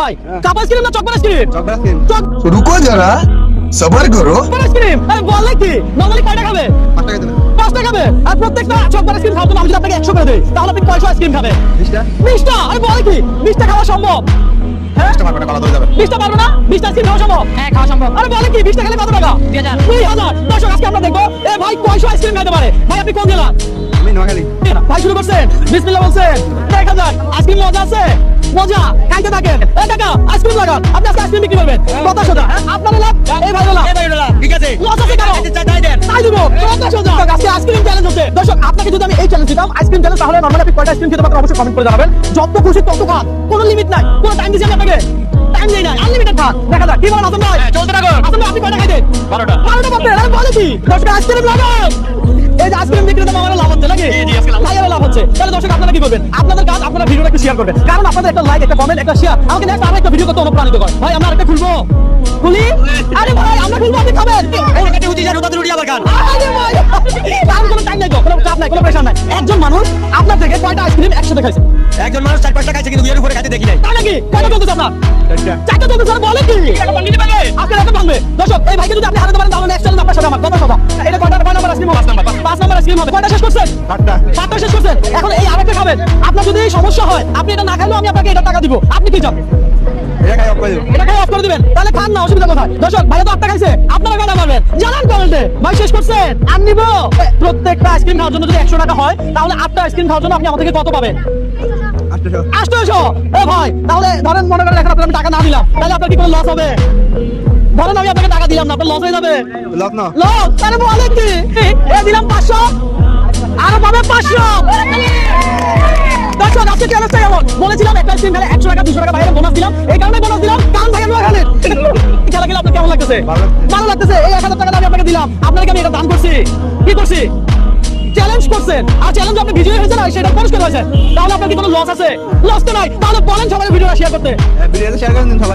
ভাই cup ice cream না chocolate ice cream? रुको जरा सबर करो। চকলেট আইসক্রিম আরে বল কি নরমালি কয়টা খাবে? 5 টাকা খাবে। আর প্রত্যেকটা চকলেট আইসক্রিম খাওয়ার জন্য আমি যদি আপনাকে 100 করে দেই তাহলে আপনি কয়শো আইসক্রিম খাবেন? 20টা। আরে বল কি 20টা খাওয়া সম্ভব? হ্যাঁ 20টা পারবো না? 20টা আইসক্রিম খাওয়া সম্ভব? হ্যাঁ খাওয়া সম্ভব। আরে বলে কি 20টা খেলে কত টাকা? 2000। দর্শক আজকে আমরা দেখবো এ ভাই কয়শো আইসক্রিম খাইতে পারে। ভাই আপনি কোন জেলা? ভাই শুরু করছেন বিসমিল্লাহ বলছেন 1000 আইসক্রিম মজা আছে মজা খাইতে থাকেন এই টাকা আইসক্রিম লাগান আপনি আজকে আইসক্রিম বিক্রি করবেন কথা সোজা আপনার লাভ এই ভাই লাভ ঠিক আছে লস আছে কেন তাই দিব কথা সোজা আজকে আইসক্রিম চ্যালেঞ্জ হচ্ছে দর্শক আপনাকে যদি আমি এই চ্যালেঞ্জ দিতাম আইসক্রিম চ্যালেঞ্জ তাহলে নরমালি আপনি কয়টা আইসক্রিম খেতে পারেন অবশ্যই কমেন্ট করে জানাবেন যত খুশি তত খান কোনো লিমিট নাই কোনো টাইম দিছি আপনাকে টাইম দেই না আনলিমিটেড খান দেখা যাক কি বলেন আজম ভাই চলতে থাকো। আজম ভাই আপনি কয়টা খাইতেন 12টা বাপরে আরে বলে কি দর্শক আইসক্রিম লাগান এই যে আইসক্রিম বিক্রিতে আমার লাভ হচ্ছে নাকি লাইয়ার লাভ হচ্ছে তাহলে দর্শক আপনারা কি করবেন আপনাদের কাজ আপনারা ভিডিওটা একটু শেয়ার করবেন কারণ আপনাদের একটা লাইক একটা কমেন্ট একটা শেয়ার আমাকে নেক্সট আরেকটা ভিডিও করতে অনুপ্রাণিত করে ভাই আমরা আরেকটা খুলবো খুলি আরে ভাই আমরা খুলবো আপনি খাবেন এই কাটে উঠি যান ওদের উঠি আবার খান আরে ভাই তার কোনো টাইম নাই তো কোনো চাপ নাই কোনো প্রেশার নাই একজন মানুষ আপনার থেকে কয়টা আইসক্রিম একসাথে খাইছে একজন মানুষ 4-5টা খাইছে কিন্তু এর উপরে খাইতে দেখি নাই তাই নাকি কয়টা চলতেছে আপনার চারটা চলতেছে আর বলে কি আপনার একটা ভাঙবে দর্শক এই ভাইকে যদি আপনি হারাতে পারেন তাহলে নেক্সট চ্যালেঞ্জ আপনার সাথে আমার কথা কথা এটা কয়টা কয় নাম্বার আইসক্রিম 5 নাম্বার আইসক্রিম হবে কয়টা শেষ করছেন 7টা শেষ করছেন এখন এই আরেকটা খাবেন আপনার যদি সমস্যা হয় আপনি এটা না খাইলেও আমি আপনাকে এটা টাকা দিব আপনি কি চান এটা খাই অফ করে দিবেন তাহলে খান না অসুবিধা কোথায় দর্শক ভাই তো আটটা খাইছে আপনারা কয়টা পারবেন জানান কমেন্টে ভাই শেষ করছেন আর নিব প্রত্যেকটা আইসক্রিম খাওয়ার জন্য যদি 100 টাকা হয় তাহলে 8টা আইসক্রিম খাওয়ার জন্য আপনি আমাদের থেকে কত পাবেন 800 এ ভাই তাহলে ধরেন মনে করেন এখন আপনার আমি টাকা না দিলাম তাহলে আপনার কি কোনো লস হবে ধরেন আমি আপনাকে টাকা দিলাম না আপনার লস হয়ে যাবে লস তাহলে বলেন কি এ দিলাম 500 আরো পাবে 500 দর্শক আজকে চ্যালেঞ্জটা কেমন বলেছিলাম একটা আইসক্রিম খেলে 100 টাকা 200 টাকা বাইরে বোনাস দিলাম এই কারণে বোনাস দিলাম কারণ থাকে নোয়াখালী খেলা খেলে আপনার কেমন লাগতেছে ভালো লাগতেছে এই 1000 টাকা আমি আপনাকে দিলাম আপনাকে আমি এটা দান করছি কি করছি চ্যালেঞ্জ করছেন আর চ্যালেঞ্জ আপনি ভিডিও হয়েছে না সেটা পরিষ্কার হয়েছে তাহলে আপনার কি কোনো লস আছে লস তো নাই তাহলে বলেন সবাই ভিডিওটা শেয়ার করতে